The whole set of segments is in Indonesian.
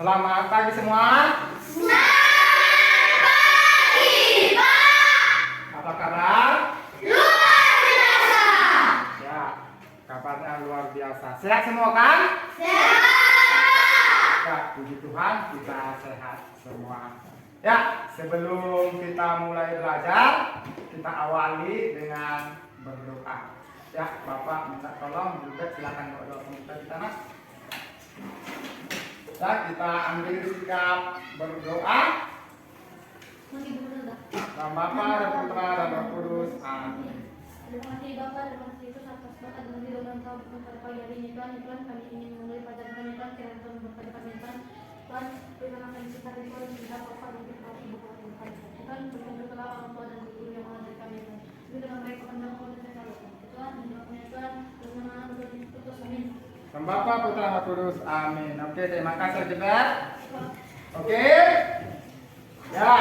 Selamat pagi semua. Selamat pagi, Pak. Apa kabar? Luar biasa. Ya, kabarnya luar biasa. Sehat semua kan? Sehat. Ya, puji Tuhan kita sehat semua. Ya, sebelum kita mulai belajar, kita awali dengan berdoa. Ya, Bapak minta tolong juga silakan doa kita Mas. Ya, kita ambil sikap berdoa. Nama Bapa dan Putra dan Roh Kudus. Amin. Terima kasih Bapak, terima kasih Yesus atas berkat dan firman Kau pada pagi hari ini Tuhan. Tuhan kami ingin memulai pada kami Tuhan, kiranya Tuhan berkati kami Tuhan. Tuhan, perkenalkan kita dari Tuhan kita Bapak dan kita Ibu Bapa dan kami. Tuhan, berdoalah orang tua dan guru yang mengajar kami Tuhan. Berikan mereka pandangan Tuhan dan kalau Tuhan, menjawabnya Tuhan, berkenan untuk diputus amin. Nama Bapa, Putra, dan Roh Kudus. Amin. Oke, terima kasih Jebet. Oke. Ya.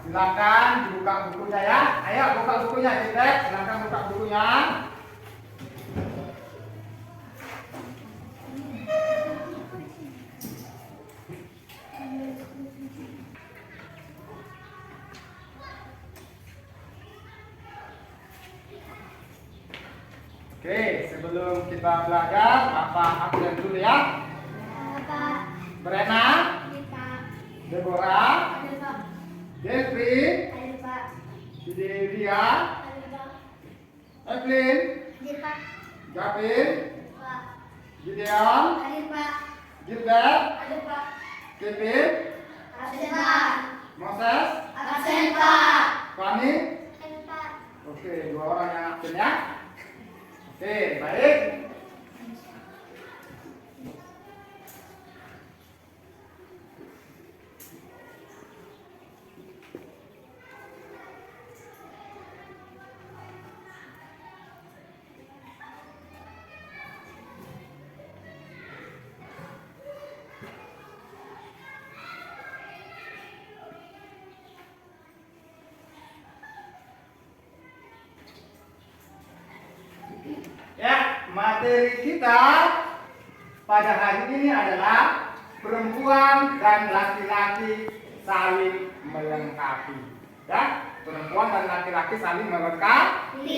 Silakan buka bukunya ya. Ayo buka bukunya, Jebet. Silakan buka bukunya. Oke, sebelum kita belajar, Bapak absen dulu ya. Bapak, Brena, kita Deborah, Ada Pak, Jeffrey, ada Pak, Sidelia, ada Pak, Evelyn, ada Pak, Gavin, Pak, Gideon, ada Pak, Gilbert, ada Pak, Kevin, absen Pak, Moses, absen Pak, Fani. ada Pak. Oke, dua orang yang absen ya. Oke, baik. Ya, materi kita pada hari ini adalah perempuan dan laki-laki saling melengkapi. Ya, perempuan dan laki-laki saling melengkapi.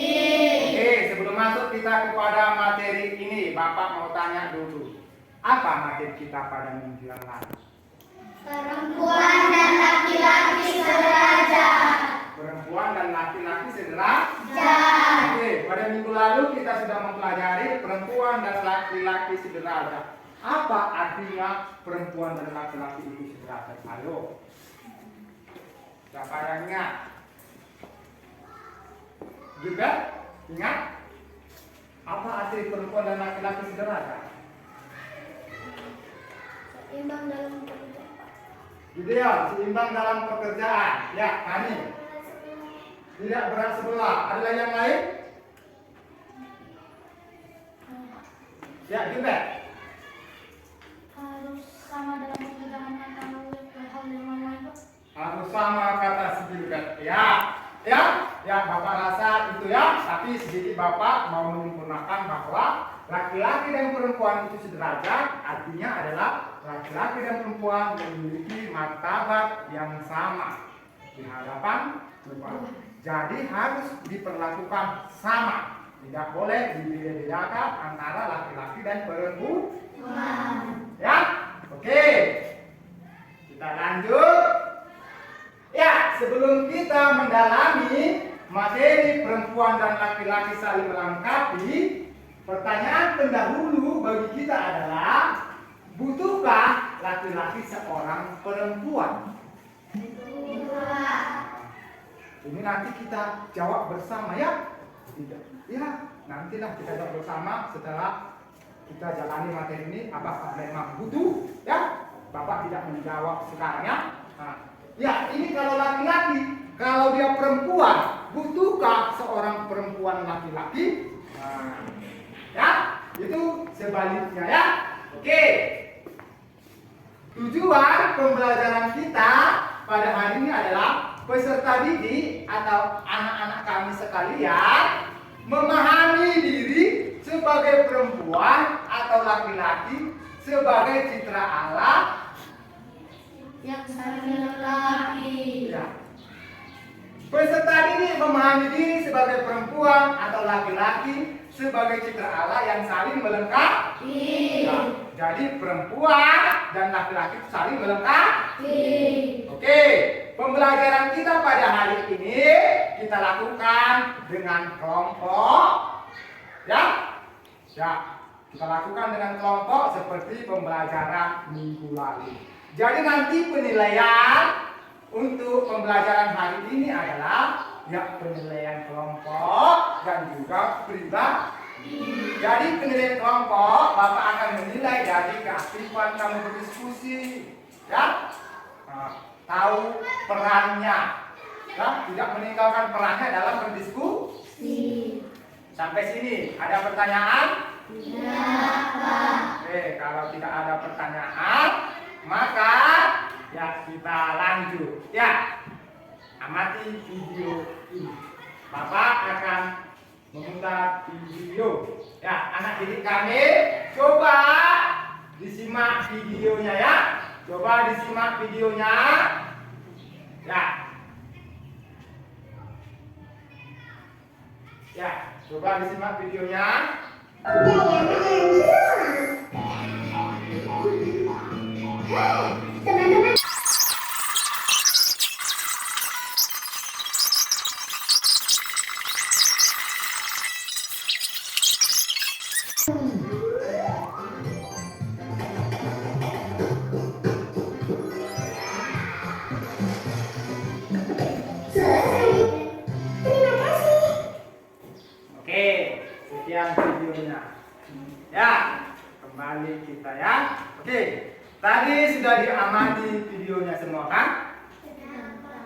Oke, sebelum masuk kita kepada materi ini, Bapak mau tanya dulu. Apa materi kita pada minggu yang lalu? Perempuan dan laki-laki sederajat. Perempuan dan laki-laki sederajat. Oke, pada minggu lalu kita sudah mempelajari perempuan dan laki-laki sederajat. Apa artinya perempuan dan laki-laki itu sederajat? Ayo. Siapa yang ingat? Juga ingat? Apa arti perempuan dan laki-laki sederajat? Seimbang dalam pekerjaan. Ideal, seimbang dalam pekerjaan. Ya, kami tidak berat sebelah. Ada yang lain? Ya, juga. harus sama dalam pekerjaannya kalau hal yang lain Pak. Harus sama kata sedikit. Ya, Bapak rasa itu ya. Tapi sedikit Bapak mau menyempurnakan bahwa laki-laki dan perempuan itu sederajat. Artinya adalah laki-laki dan perempuan memiliki martabat yang sama di hadapan Tuhan. Jadi harus diperlakukan sama. Tidak boleh dibedakan antara laki-laki dan perempuan. Ya, oke. Kita lanjut. Ya, sebelum kita mendalami materi perempuan dan laki-laki saling melengkapi, pertanyaan pendahulu bagi kita adalah, butuhkah laki-laki seorang perempuan? Ini nanti kita jawab bersama ya. Tidak. Ya, nantilah kita jawab bersama setelah kita jalani materi ini. Apakah memang butuh? Ya, Bapak tidak menjawab sekarang ya. Nah, ya, ini kalau laki-laki, kalau dia perempuan, butuhkah seorang perempuan laki-laki? Nah, ya, itu sebaliknya ya. Oke. Tujuan pembelajaran kita pada hari ini adalah peserta didik atau anak-anak kami sekalian memahami diri sebagai perempuan atau laki-laki sebagai citra Allah yang saling melengkapi. ya. Peserta didik memahami diri sebagai perempuan atau laki-laki sebagai citra Allah yang saling melengkapi. Ya, jadi perempuan dan laki-laki saling melengkapi. Oke, pembelajaran kita pada hari ini kita lakukan dengan kelompok. Ya, kita lakukan dengan kelompok seperti pembelajaran minggu lalu. Jadi nanti penilaian untuk pembelajaran hari ini adalah ya penilaian kelompok dan juga pribadi. Jadi penilaian kelompok Bapak akan menilai dari keaktifan kamu berdiskusi, ya, tahu perannya, ya, tidak meninggalkan perannya dalam berdiskusi. Sampai sini ada pertanyaan? Tidak, Pak. Oke, kalau tidak ada pertanyaan, maka ya kita lanjut. Ya, amati video ini. Bapak akan memutar video. Ya, anak didik kami, coba disimak videonya ya. Coba disimak videonya. Ya. Ya, coba disimak videonya. Teman-teman. Oke, sekian videonya. Ya, kembali kita ya. Oke, tadi sudah diamati videonya semua kan?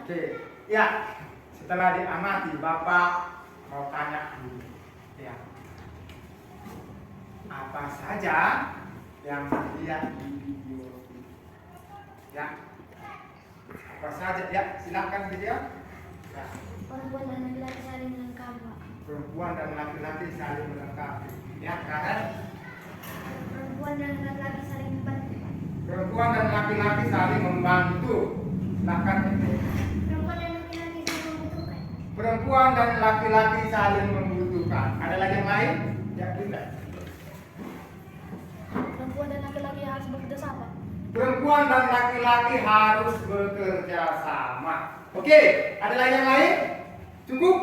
Oke, ya. Setelah diamati, Bapak mau tanya dulu. Ya. Apa saja yang dilihat di video ini? Ya. Apa saja? Ya, silakan video. Ya. Perempuan dan laki-laki saling melengkapi. Perempuan dan laki-laki saling melengkapi. Ya, karena Perempuan dan laki-laki saling membantu. perempuan dan laki-laki saling membantu. Silakan ini. Perempuan dan laki-laki saling membutuhkan. Perempuan dan laki-laki saling membutuhkan. Ada lagi yang lain? Ya, tidak. Perempuan dan laki-laki harus bekerja sama. Perempuan dan laki-laki harus bekerja sama. Oke, ada lagi yang lain? Cukup?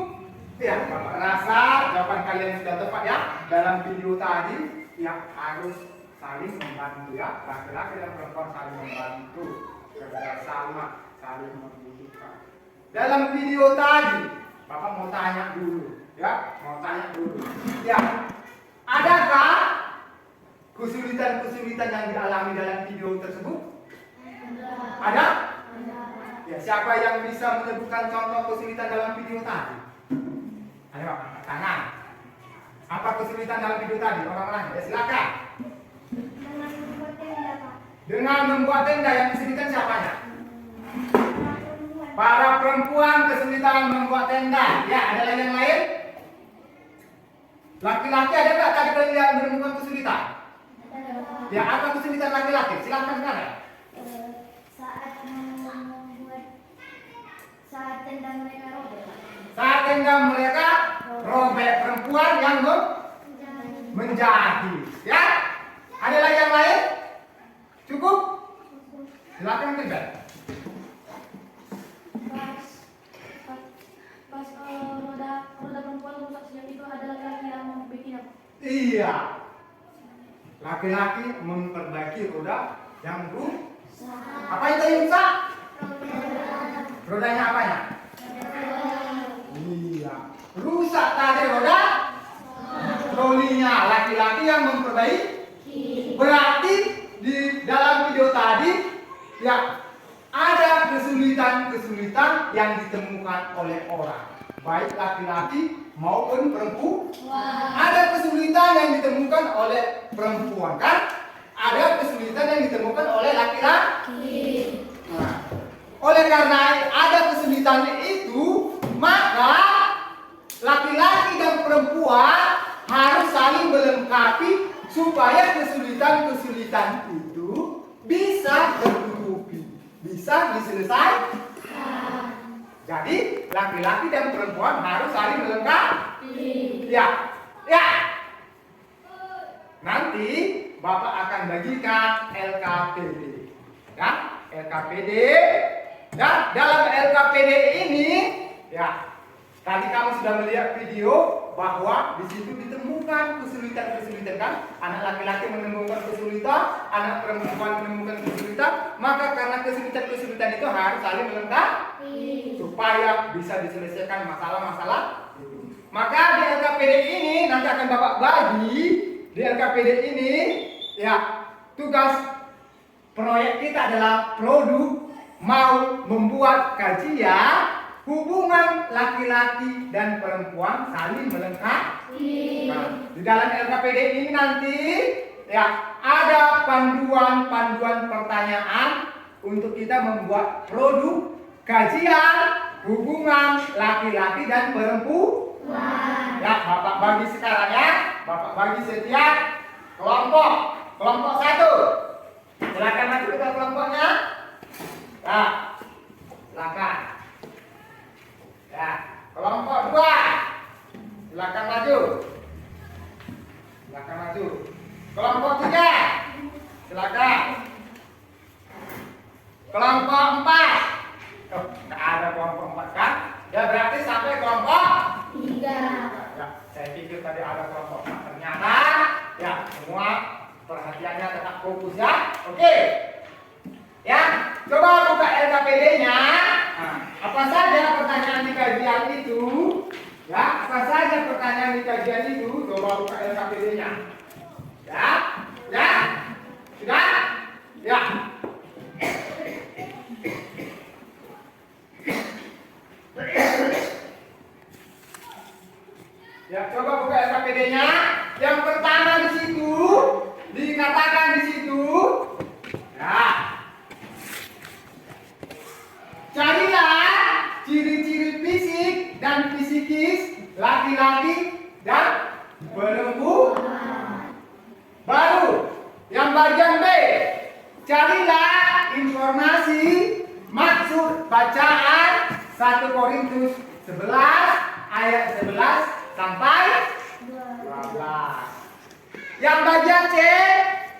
Ya, Bapak rasa jawaban kalian sudah tepat ya. Dalam video tadi, ya harus saling membantu ya. Laki-laki dan perempuan saling membantu, bekerja sama, saling membutuhkan. Dalam video tadi, Bapak mau tanya dulu, ya, mau tanya dulu. Ya, adakah kesulitan-kesulitan yang dialami dalam video tersebut? Ada? Ya, siapa yang bisa menyebutkan contoh kesulitan dalam video tadi? Ayo, angkat tangan. Apa kesulitan dalam video tadi? Orang-orang, ya silakan. Dengan membuat tenda, Pak. Dengan membuat tenda, yang kesulitan siapanya? Perempuan. Para perempuan kesulitan membuat tenda. Ya, ada lagi yang lain? Laki-laki ada nggak tadi kalian menemukan kesulitan? Ya, apa kesulitan laki-laki? Silakan sekarang. Saat tenda mereka robek, Pak. Saat tenda mereka robek, perempuan yang menjadi. Ya, ada lagi yang lain? Cukup? Silakan tinggal. Pas roda perempuan rusak sejak itu ada laki-laki yang memperbaikinya, Pak. Iya. Laki-laki memperbaiki roda yang rusak. Apa itu yang rusak? Rodanya apanya? Iya. Rusak tadi roda trolinya. Laki-laki yang memperbaiki. Berarti di dalam video tadi ya ada kesulitan-kesulitan yang ditemukan oleh orang, baik laki-laki maupun perempuan. Ada kesulitan yang ditemukan oleh perempuan kan? Ada kesulitan yang ditemukan oleh laki-laki. Nah, oleh karena ada kesulitannya itu, maka laki-laki dan perempuan harus saling melengkapi supaya kesulitan-kesulitan itu bisa tertutupi, bisa diselesaikan. Jadi laki-laki dan perempuan harus saling melengkapi. Ya, ya. Nanti Bapak akan bagikan LKPD. Ya, LKPD. Dan dalam LKPD ini, ya, tadi kamu sudah melihat video bahwa di situ ditemukan kesulitan-kesulitan kan? Anak laki-laki menemukan kesulitan, anak perempuan menemukan kesulitan, maka karena kesulitan-kesulitan itu harus saling melengkapi supaya bisa diselesaikan masalah-masalah itu. Maka di LKPD ini nanti akan Bapak bagi di LKPD ini, ya, tugas proyek kita adalah produk mau membuat kajian hubungan laki-laki dan perempuan saling melengkapi. Nah, di dalam LKPD ini nanti, ya, ada panduan-panduan pertanyaan untuk kita membuat produk kajian hubungan laki-laki dan perempuan. Ya, Bapak bagi sekarang ya. Bapak bagi setiap kelompok. Kelompok 1. Silakan maju ke kelompoknya. Nah, silakan. Ya, kelompok 2. Silakan maju. Silakan maju. Kelompok 3. Silakan. Kelompok 4. Oh, enggak ada kelompok 4 kan? Ya berarti sampai kelompok 3. Ya, saya pikir tadi ada kelompok 4. Ternyata ya semua perhatiannya tetap fokus ya. Oke. Ya, coba buka LKPD-nya. Nah, apa saja pertanyaan di kajian itu? Ya, apa saja pertanyaan di kajian itu? Coba buka LKPD-nya. Ya, ya, sudah, ya. Ya, coba buka LKPD-nya. Yang pertama di situ dikatakan di situ, ya. Carilah ciri-ciri fisik dan psikis laki-laki dan perempuan. Baru yang bagian B, carilah informasi maksud bacaan 1 Korintus 11 ayat 11 sampai 12. Yang bagian C,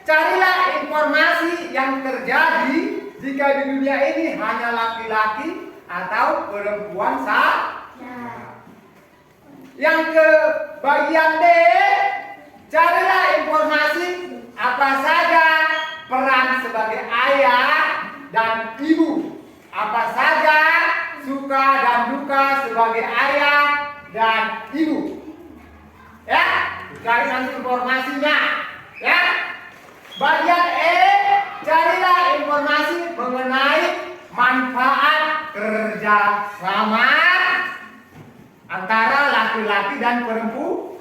carilah informasi yang terjadi jika di dunia ini hanya laki-laki atau perempuan saja. Yang ke bagian D, carilah informasi apa saja peran sebagai ayah dan ibu, apa saja suka dan duka sebagai ayah dan ibu. Ya, cari nanti informasinya. Ya. Bagian E, carilah informasi mengenai manfaat kerjasama antara laki-laki dan perempuan.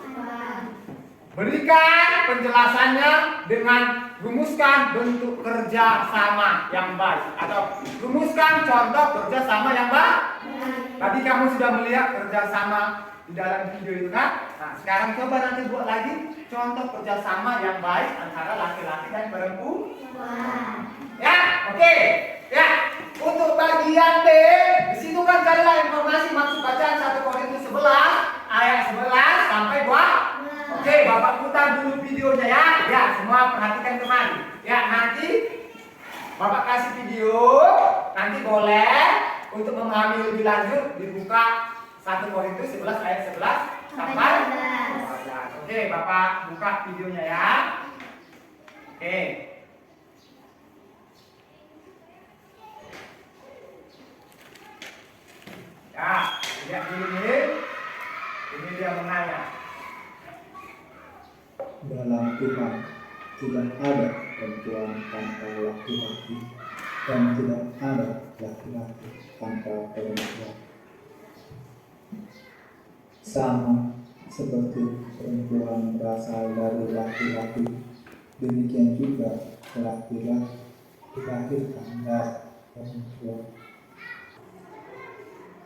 Berikan penjelasannya dengan rumuskan bentuk kerjasama yang baik atau rumuskan contoh kerjasama yang baik. Tadi kamu sudah melihat kerjasama di dalam video itu kan? Nah, sekarang coba nanti buat lagi contoh kerjasama yang baik antara laki-laki dan perempuan. Ya, oke. Ya, untuk bagian B, di situ kan carilah informasi maksud bacaan 1 Korintus 11 ayat 11 sampai 2. Oke, Bapak putar dulu videonya ya. Ya, semua perhatikan kembali. Ya, nanti Bapak kasih video, nanti boleh untuk memahami lebih lanjut dibuka 1 Korintus 11 ayat 11 sampai 12. Oke, Bapak buka videonya ya. Oke. Ya, lihat dulu nih. Ini dia menanya. Dalam Tuhan tidak ada perempuan tanpa laki-laki dan tidak ada laki-laki tanpa perempuan. Sama seperti perempuan berasal dari laki-laki, demikian juga laki-laki dilahirkan dari perempuan.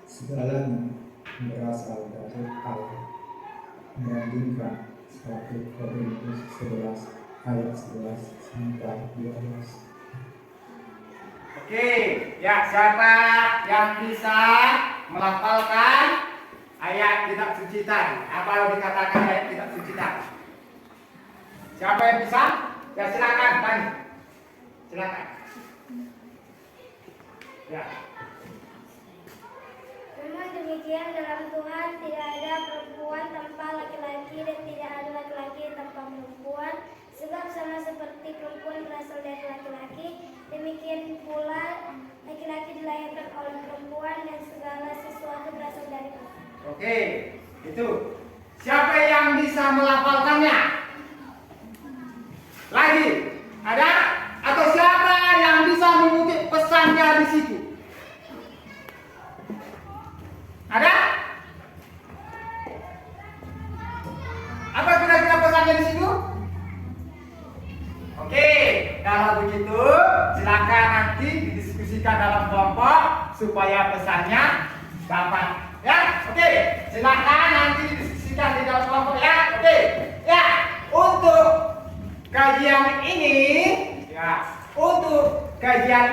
Segalanya berasal dari Allah. Membandingkan 1 Korintus 11 ayat 11 sampai 12. Oke, ya siapa yang bisa melafalkan ayat kitab suci tadi? Apa yang dikatakan ayat kitab suci tadi? Siapa yang bisa? Ya silakan tanya. Silakan. Ya. Memang demikian dalam Tuhan tidak ada perempuan tanpa laki-laki dan tidak ada laki-laki tanpa perempuan. Sebab sama seperti perempuan berasal dari laki-laki, demikian pula laki-laki dilahirkan oleh perempuan dan segala sesuatu berasal dari Tuhan. Oke, itu. Siapa yang bisa melafalkannya? Lagi, ada? Atau siapa yang bisa mengutip pesannya di situ? Ada? Apa kira-kira pesannya di situ? Oke, kalau begitu silakan nanti didiskusikan dalam kelompok supaya pesannya dapat. Ya, oke. Silakan nanti didiskusikan di dalam kelompok ya. Oke. Ya, untuk kajian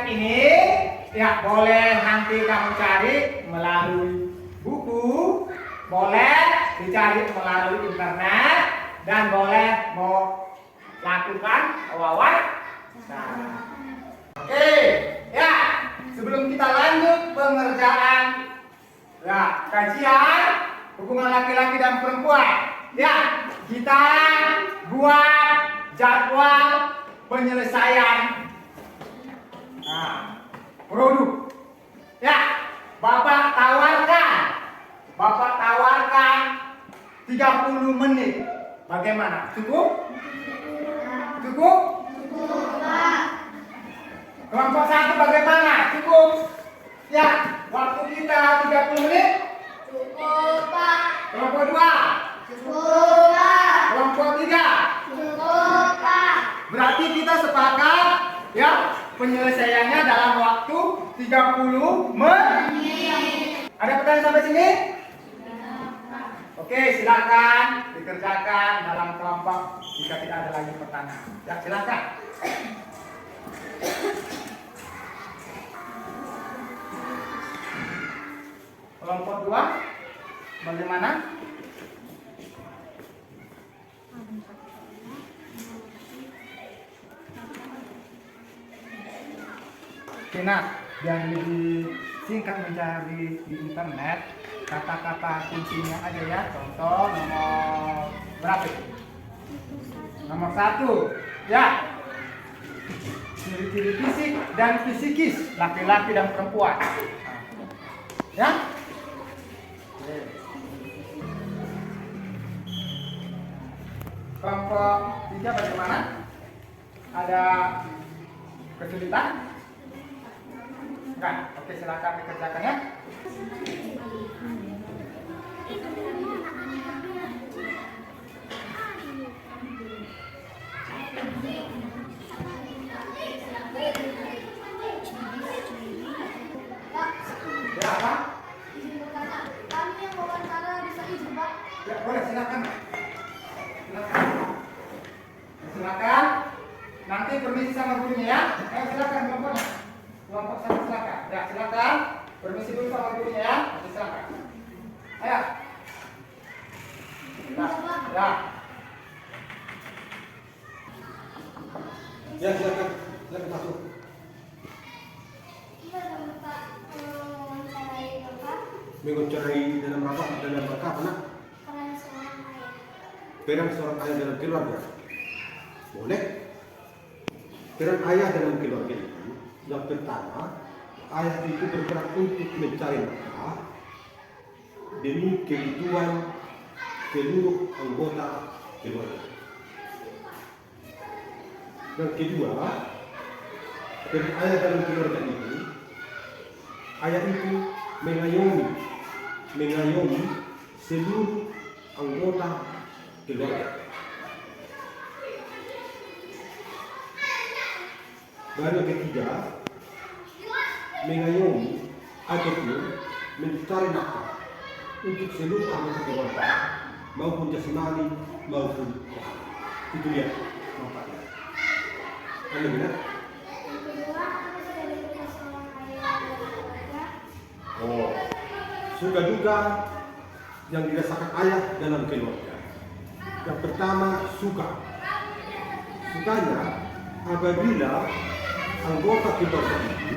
ini ya boleh nanti kamu cari melalui buku, boleh dicari melalui internet, dan boleh mau lakukan wawancara. Oke, ya sebelum kita lanjut pengerjaan ya kajian hubungan laki-laki dan perempuan, ya kita buat jadwal penyelesaian produk. Ya, Bapak tawarkan 30 menit. Bagaimana? Cukup? Cukup? Kelompok 1 bagaimana? Cukup? Ya, waktu kita 30 menit? Cukup, Pak. Kelompok 2? Cukup, Pak. Kelompok 3? Cukup, Pak. Berarti kita sepakat ya penyelesaiannya dalam waktu 30 menit. Ada pertanyaan sampai sini? Oke, silakan dikerjakan dalam kelompok jika tidak ada lagi pertanyaan. Ya, silakan. Kelompok 2 bagaimana? Oke, nah, yang lebih singkat mencari di internet kata-kata kuncinya aja ya. Contoh nomor berapa? Nomor 1 ya, ciri-ciri fisik dan fisikis laki-laki dan perempuan ya. Kelompok 3 bagaimana? Ada kesulitan? Enggak? Oke, silakan dikerjakan ya. Ya, apa? Kami yang wawancara bisa izin, Pak. Ya, boleh, silakan. Silakan. Nanti permisi sama gurunya ya. Silakan kelompoknya. Kelompok 1 silakan. Ya, silakan. Permisi dulu sama gurunya ya. Nanti silakan. Ayo. Ya. Ya, silakan. Silakan masuk. Gimana, Pak? Mewawancarai Bapak? Mengucapkan dalam rangka apa nak? Peran seorang ayah. Peran seorang ayah dalam keluarga. Boleh. Peran ayah dalam keluarga itu, yang pertama, ayah itu berperan untuk mencari nafkah demi kebutuhan seluruh anggota keluarga. Yang kedua, peran ayah dalam keluarga itu, ayah itu mengayomi seluruh anggota keluarga. Baru yang ketiga, mengayomi ataupun mencari nafkah untuk seluruh anggota keluarga, maupun jasmani maupun rohani. Itu dia manfaatnya. Anda benar? Yang kedua, aku sudah diberi seorang ayah dan keluarga. Oh, suka duka yang dirasakan ayah dalam keluarga. Yang pertama, suka. Sukanya apabila anggota keluarga itu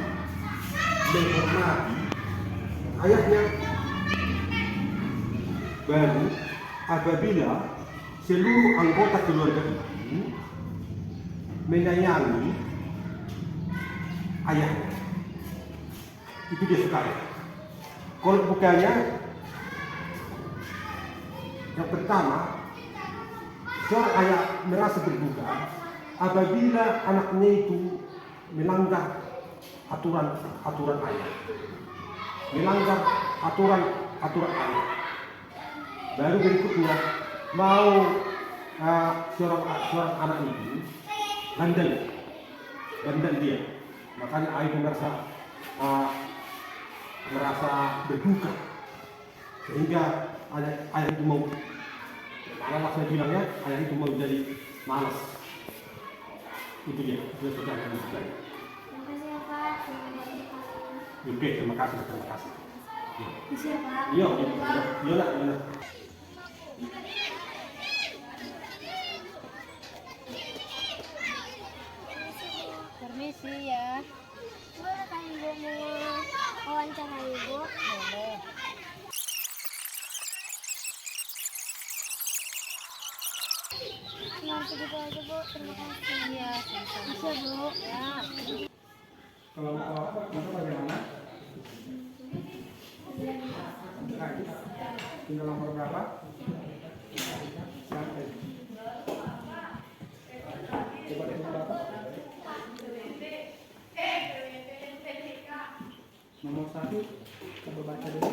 menghormati ayahnya. Baru apabila seluruh anggota keluarga itu menyayangi ayahnya, itu dia suka. Kalau bukannya, yang pertama, seorang ayah merasa berduka apabila anaknya itu melanggar aturan ayah, melanggar aturan ayah. Baru berikutnya mau seorang anak itu bandel dia, makanya ayah itu merasa berduka, sehingga ayah itu mau, malah saya bilangnya ayah itu mau jadi malas. Itu dia sudah akan disebut. Terima kasih ya Pak. Oke, terima kasih. Bisa ya Pak. Iya. Permisi ya. Boleh kan Ibu mau wawancara Ibu? Boleh. Nah, segitu aja Bu. Terima kasih. Iya, bisa Bu. Ya. Kelompok itu bagaimana? Tinggal nomor berapa? Sampai. Coba itu berapa? Nomor 1. Coba baca dulu.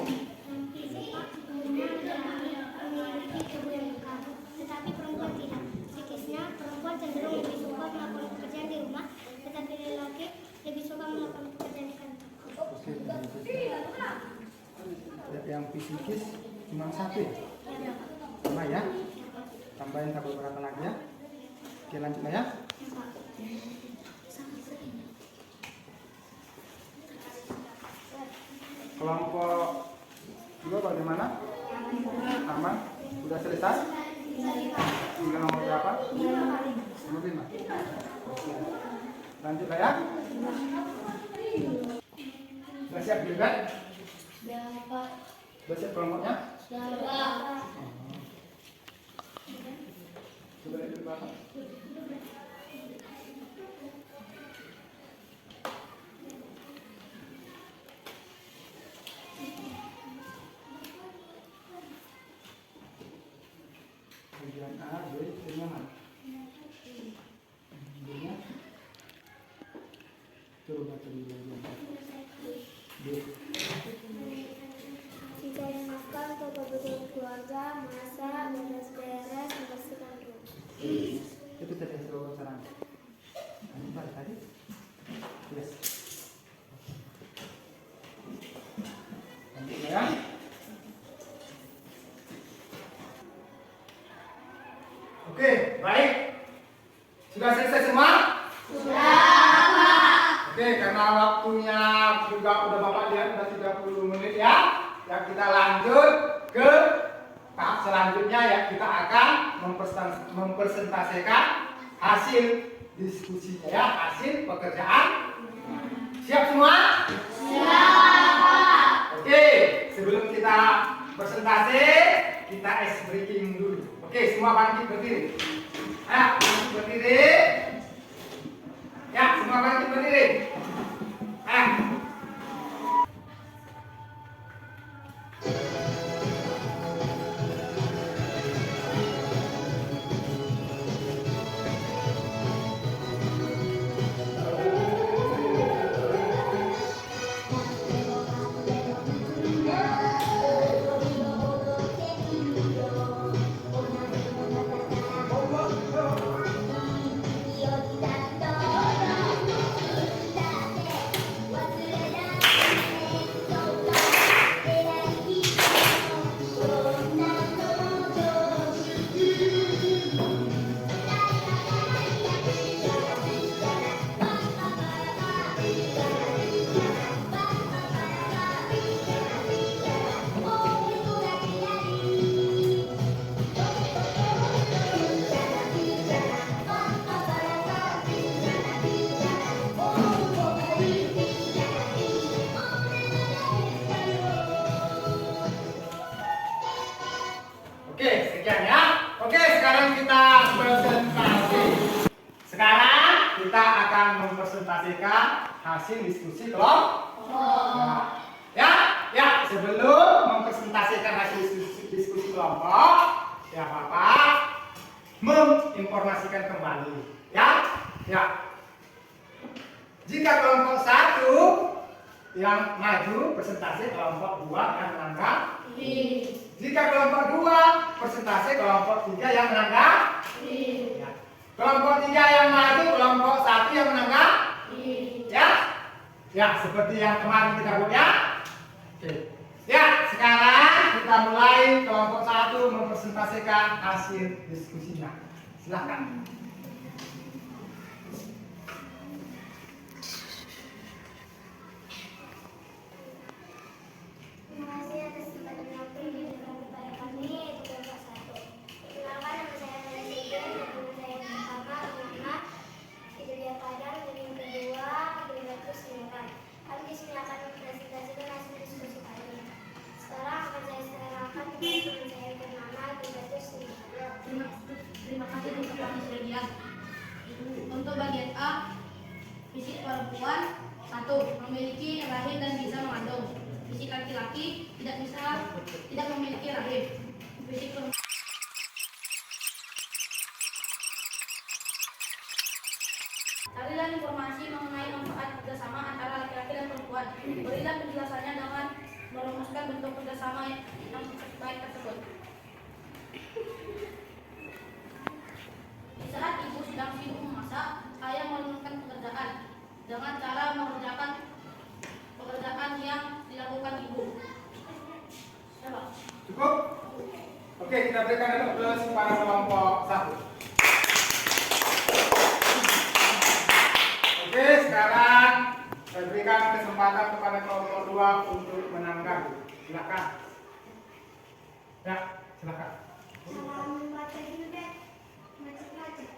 Memiliki tubuh yang lengkap, tetapi perempuan tidak. Psikisnya, perempuan cenderung lebih suka melakukan pekerjaan di rumah, tetapi laki-laki lebih suka melakukan pekerjaan di kantor. Yang fisikis cuma 1 ya? Sama ya? Tambahin tabel berapa lagi ya? Oke, lanjut ya. Kelompok 2 bagaimana? Aman? Sudah selesai? Tinggal nomor berapa? Nomor 5. Lanjut ya. Sudah siap juga? Ya Pak. Sudah siap kelompoknya? Ya Pak. Coba itu berapa? Bagian A, B, mana? B-nya coba baca di bagian B. Mencari nafkah untuk kebutuhan keluarga, masak, beres-beres, membersihkan rumah. Itu tadi hasil wawancara. Apa tadi? Yes. Lanjut ya. Oke, baik. Sudah selesai semua? Oke, karena waktunya juga udah Bapak lihat udah 30 menit ya. Ya kita lanjut ke tahap selanjutnya ya, kita akan mempresentasikan hasil diskusinya ya, hasil pekerjaan. Siap semua? Siap. Oke, sebelum kita presentasi, kita ice breaking dulu. Oke, semua bangkit berdiri. Ayo, bangkit berdiri. Ya, semua bangkit berdiri. Ayo. Io ti do hasil diskusi kelompok. Ya, sebelum mempresentasikan hasil diskusi kelompok, ya Bapak menginformasikan kembali. Ya. Jika kelompok 1 yang maju presentasi, kelompok 2 yang menanggapi. Jika kelompok 2 presentasi, kelompok 3 yang menanggapi. Ya. Kelompok 3 yang maju, kelompok 1 yang menanggapi. Ya, seperti yang kemarin kita buat ya. Oke. Ya, sekarang kita mulai kelompok 1 mempresentasikan hasil diskusinya. Silakan. Terima kasih atas kesempatan waktu yang diberikan kepada kami, yaitu kelompok 1. Perkenalkan, nama saya Melisa dan guru saya yang pertama bernama Fidelia Padang dan yang kedua Abdulatus Silakan. Kami di sini akan mempresentasikan hasil diskusi kami. Sekarang akan saya serahkan kepada teman saya yang bernama Abdulatus Silakan. Terima kasih untuk kami sudah lihat. Untuk bagian A, fisik perempuan 1 memiliki rahim dan bisa mengandung. Fisik laki-laki tidak memiliki rahim. Fisik perempuan. Carilah informasi mengenai manfaat kerjasama antara laki-laki dan perempuan. Berilah penjelasannya dengan merumuskan bentuk kerjasama yang baik tersebut. Di saat ibu sedang sibuk memasak, ayah menurunkan pekerjaan dengan cara mengerjakan pekerjaan yang dilakukan ibu. Coba. Cukup? Oke, kita berikan dulu plus pada kelompok 1. Oke, sekarang saya berikan kesempatan kepada kelompok 2 untuk menanggapi. Silakan. Ya, silakan. Salam membaca dulu deh. Macet-macet.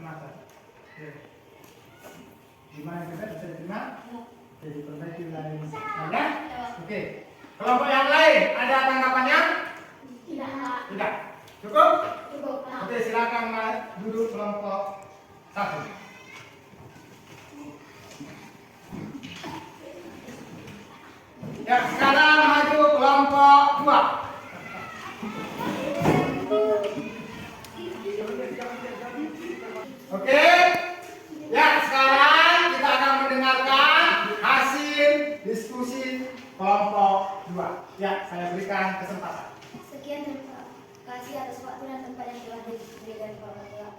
Macet. Oke. Gimana kita bisa diterima? Jadi perbaiki lain. Ada? Oke. Kelompok yang lain ada tanggapannya? Tidak. Cukup? Cukup. Oke, silakan duduk kelompok 1. Ya, sekarang maju kelompok 2. Oke. Ya, sekarang kita akan mendengarkan hasil diskusi kelompok 2. Ya, saya berikan kesempatan. Sekian terima kasih atas waktu dan tempat yang telah diberikan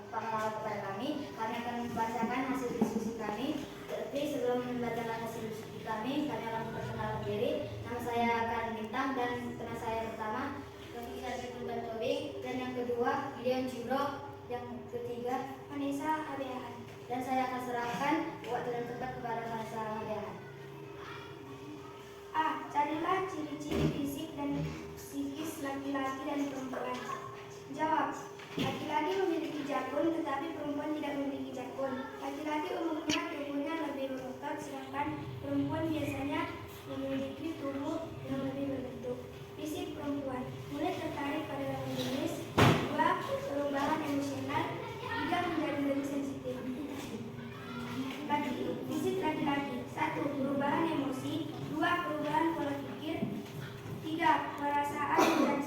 pengenalan kepada kami. Kami akan membacakan hasil diskusi kami. Tapi sebelum membacakan hasil diskusi kami akan memperkenalkan diri. Nama saya Karen Bintang dan teman saya pertama Rafika Tuban Tobing, dan yang kedua Gideon Cibro, yang ketiga Vanessa Abehan. Dan saya akan serahkan waktu dan tempat kepada Vanessa Abehan. A. Carilah ciri-ciri fisik dan psikis laki-laki dan perempuan. Jawab. Laki-laki memiliki jakun, tetapi perempuan tidak memiliki jakun. Laki-laki umumnya tubuhnya lebih berotot, sedangkan perempuan biasanya memiliki tubuh yang lebih berbentuk. Fisik perempuan. Mulai tertarik pada lawan jenis. 2. Perubahan emosional. 3. Menjadi lebih sensitif. Fisik laki-laki. 1. Perubahan emosi. 2. Perubahan pola pikir. 3. Perasaan dan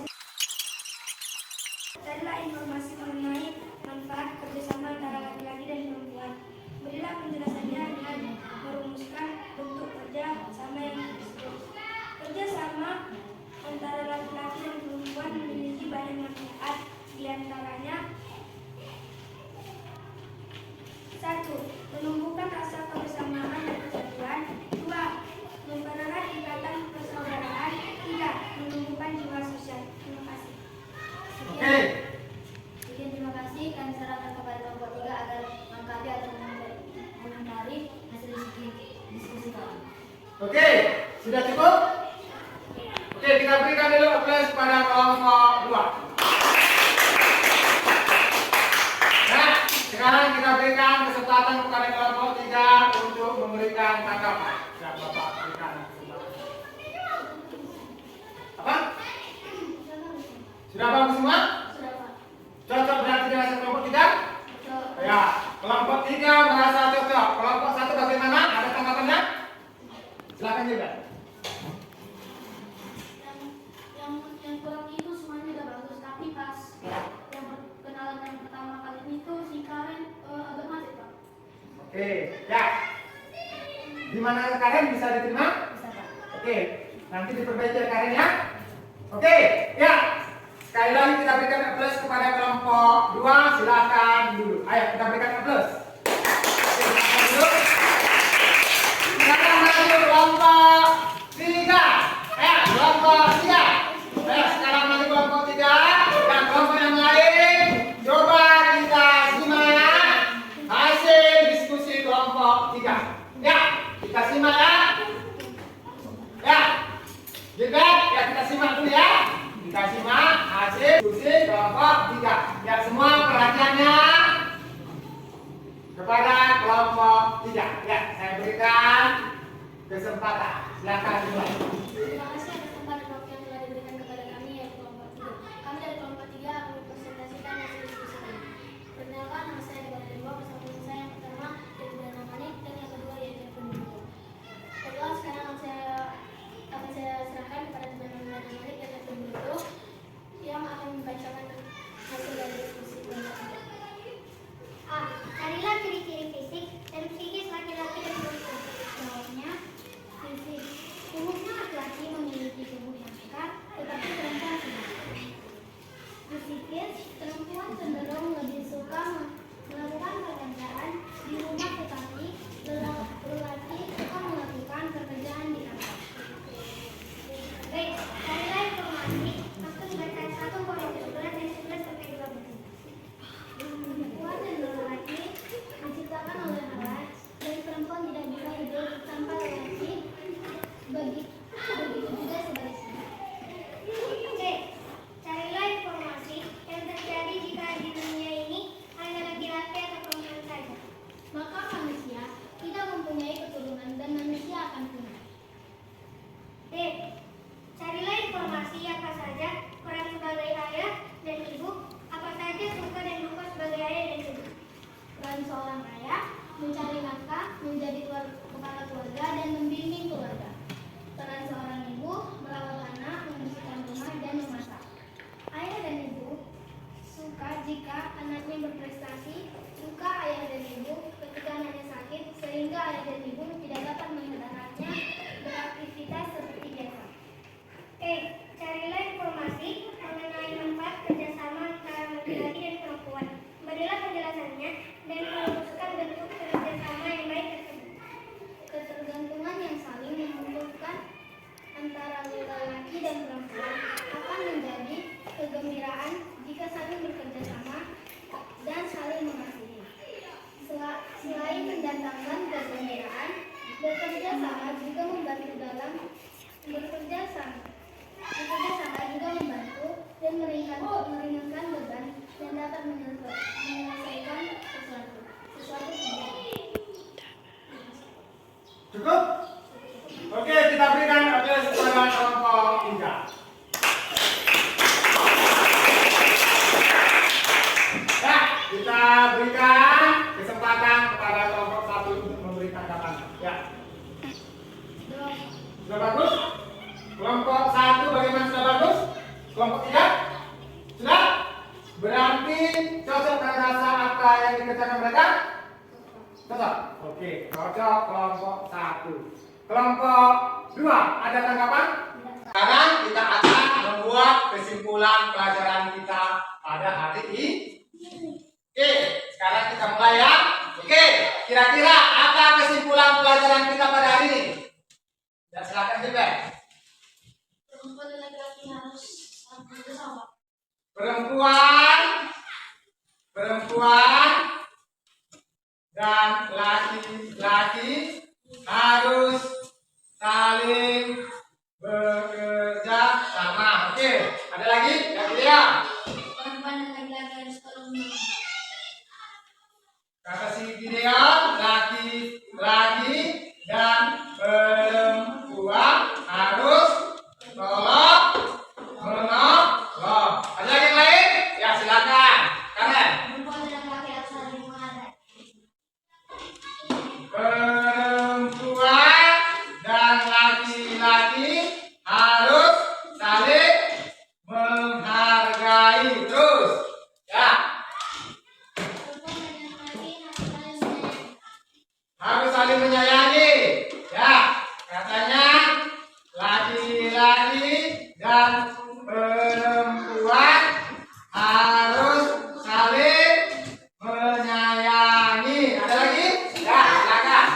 carilah informasi mengenai manfaat kerjasama antara laki-laki dan perempuan. Berilah penjelasannya dengan merumuskan bentuk kerja sama yang tersebut. Kerja sama antara laki-laki dan perempuan memiliki banyak manfaat, diantaranya 1. Menumbuhkan rasa kebersamaan dan persatuan. 2. Mempererat ikatan persaudaraan. 3. Menumbuhkan jiwa sosial. Terima kasih. Oke. Sekian, terima kasih. Kami serahkan kepada kelompok 3 agar melengkapi atau mengomentari hasil diskusi kami. Oke, sudah cukup? Oke, kita berikan dulu aplaus pada kelompok 2. Nah, sekarang kita berikan kesempatan kepada kelompok 3 untuk memberikan tanggapan. Ya, Bapak berikan kesempatan. Apa? Sudah bagus semua? Cocok berarti dengan kelompok 3? Ya, kelompok 3 merasa cocok. Kelompok 1 bagaimana? Ada tanggapannya? ya. Gimana kalian bisa diterima? Bisa, Pak. Oke, nanti diperbaiki kalian ya. Oke, ya. Sekali lagi kita berikan plus kepada kelompok 2, silakan dulu. Ayo kita berikan plus. Oke, silakan dulu. Silakan maju kelompok 3. Ayo kelompok 3. Ayo sekarang maju kelompok 3 dan kelompok yang lain. Coba kita simak hasil diskusi kelompok 3. Ya, kita simak ya. Ya, Gilbert, ya kita simak dulu ya. Kita simak hasil diskusi kelompok 3. Ya semua perhatiannya kepada kelompok 3. Ya, saya berikan kesempatan. Silakan dimulai. Terima kasih atas kesempatan waktu yang telah diberikan kepada kami yaitu kelompok 3. Kami dari kelompok 3 akan mempresentasikan hasil diskusi kami. Perkenalkan, nama saya Dewa Dewa bersama teman saya yang pertama yaitu Dana Manik dan yang kedua yaitu Penduduku. Baiklah, sekarang akan saya serahkan kepada teman Dana Manik dan Penduduku yang akan membacakan hasil dari diskusi kelompok 3. A. Carilah ciri-ciri fisik dan psikis laki-laki dan perempuan. Jawabnya, fisik. Umumnya laki-laki memiliki tubuh yang kekar, tetapi perempuan tidak. Psikis, perempuan cenderung lebih suka melakukan pekerjaan di rumah, tetapi lelaki suka melakukan pekerjaan di kantor. B. Carilah informasi. Maksud baca 1 Korintus 11 ayat 11 sampai 23. Perempuan dan lelaki diciptakan oleh Allah dan perempuan tidak bisa hidup tanpa lelaki. Begitu juga sebaliknya. C. Carilah informasi yang terjadi jika di dunia ini hanya laki-laki atau perempuan saja. Maka manusia tidak mempunyai keturunan dan manusia akan punah. D. Carilah informasi apa saja peran sebagai ayah dan ibu, apa saja suka dan duka sebagai ayah dan ibu. Peran seorang ayah mencari nafkah, menjadi kepala keluarga dan membimbing keluarga. Peran seorang ibu merawat anak, membersihkan rumah dan memasak. Ayah dan ibu suka jika anaknya berprestasi, suka ayah dan ibu ketika anaknya sakit, sehingga ayah dan ibu tidak dapat melihat anaknya beraktivitas seperti biasa. E. Carilah informasi mengenai manfaat kerjasama antara laki-laki dan perempuan. Berilah penjelasannya dan merumuskan bentuk kerjasama yang baik tersebut. Ketergantungan yang saling menguntungkan antara laki-laki dan perempuan akan menjadi kegembiraan jika saling bekerja sama dan saling mengasihi. Selain mendatangkan kegembiraan, bekerja sama juga membantu dalam bekerja sama juga membantu dan meringankan beban dan dapat menyelesaikan sesuatu Cukup? Oke, kita berikan plus kepada kelompok 3. Ya, kita berikan kesempatan kepada kelompok 1 untuk memberi tanggapan. Ya. Sudah bagus? Kelompok 1 bagaimana, sudah bagus? Kelompok 3? Sudah? Berarti cocok dengan rasa apa yang dikerjakan mereka? Cocok? Oke, cocok kelompok 1. Kelompok 2, ada tanggapan? Sekarang kita akan membuat kesimpulan pelajaran kita pada hari ini. Oke, sekarang kita mulai ya. Oke, kira-kira apa kesimpulan pelajaran kita pada hari ini? Ya, silakan Gilbert. Perempuan dan laki-laki harus bersama. Perempuan dan laki-laki harus saling bekerja sama. Oke, ada lagi? Ya. Perempuan dan laki-laki harus tolong menolong. Kata si Gideon, laki-laki dan perempuan harus tolong menolong. Ada lagi yang lain? Ya, silakan. Karen. Perempuan dan laki-laki harus saling menghargai. Perempuan dan laki-laki harus saling menghargai. perempuan harus saling menyayangi. Ada lagi? Ya, silakan.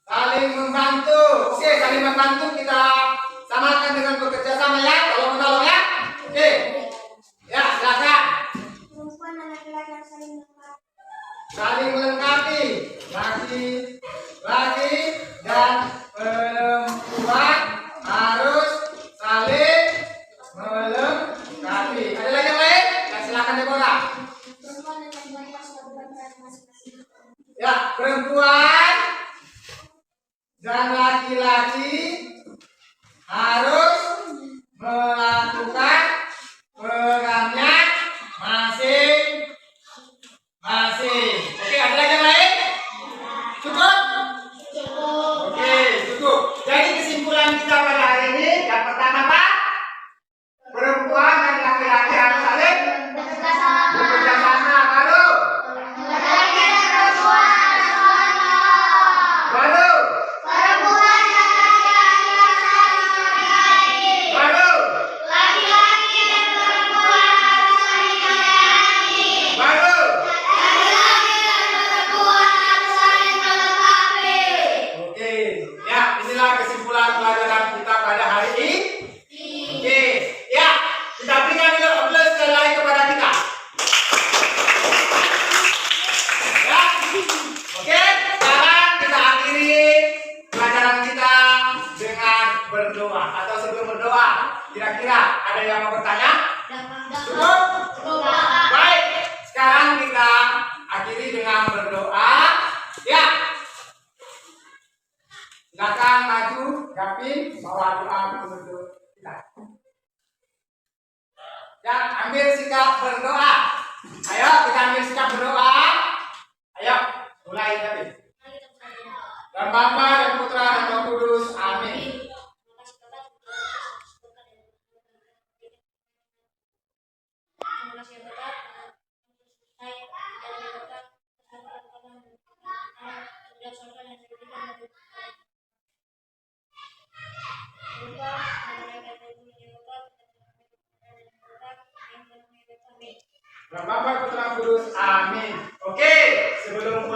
Saling membantu. Oke, saling membantu kita samakan dengan bekerja sama ya, tolong menolong ya. Oke. Ya, silakan. Perempuan dan laki-laki yang saling melengkapi. Saling melengkapi. Laki-laki dan perempuan harus saling melengkapi. Ada lagi yang lain? Ya, silakan Deborah. Perempuan dan laki-laki harus melakukan peran masing-masing. Ya, perempuan dan laki-laki harus melakukan perannya masing-masing. Oke, ada lagi yang lain? Cukup? Oke, cukup. Jadi kesimpulan kita pada hari ini yang pertama apa? Perempuan dan laki-laki harus saling bekerja sama. Baru? Baru? Baru? Baru? Oke, ya inilah kesimpulan pelajaran kita pada hari ini. Oke, ya kita berikan dulu aplaus sekali lagi kepada kita. Ya, oke. Sekarang kita akhiri pelajaran kita dengan berdoa. Atau sebelum berdoa, kira-kira ada yang mau bertanya? Cukup? Baik. Sekarang kita akhiri dengan berdoa. Ya. Silakan maju, Gavin, bawa doa untuk kita. Ya, ambil sikap berdoa. Ayo, kita ambil sikap berdoa. Ayo, mulai Gavin. Dan Bapa dan Putra dan Roh Kudus. Amin. Dan Bapa Putra Kudus. Amin. Oke, sebelum